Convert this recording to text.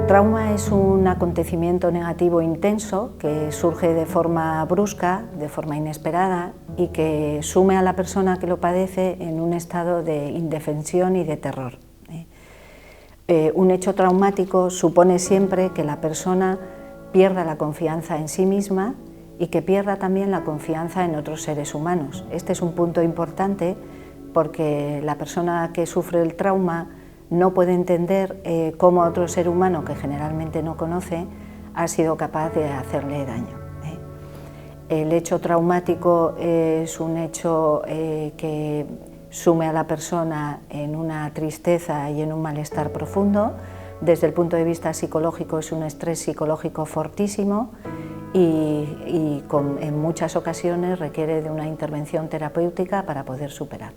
trauma es un acontecimiento negativo intenso que surge de forma brusca, de forma inesperada y que sume a la persona que lo padece en un estado de indefensión y de terror. Un hecho traumático supone siempre que la persona pierda la confianza en sí misma y que pierda también la confianza en otros seres humanos. Este es un punto importante porque la persona que sufre el trauma no puede entender cómo otro ser humano, que generalmente no conoce, ha sido capaz de hacerle daño. El hecho traumático es un hecho que sume a la persona en una tristeza y en un malestar profundo. Desde el punto de vista psicológico es un estrés psicológico fortísimo y en muchas ocasiones requiere de una intervención terapéutica para poder superar.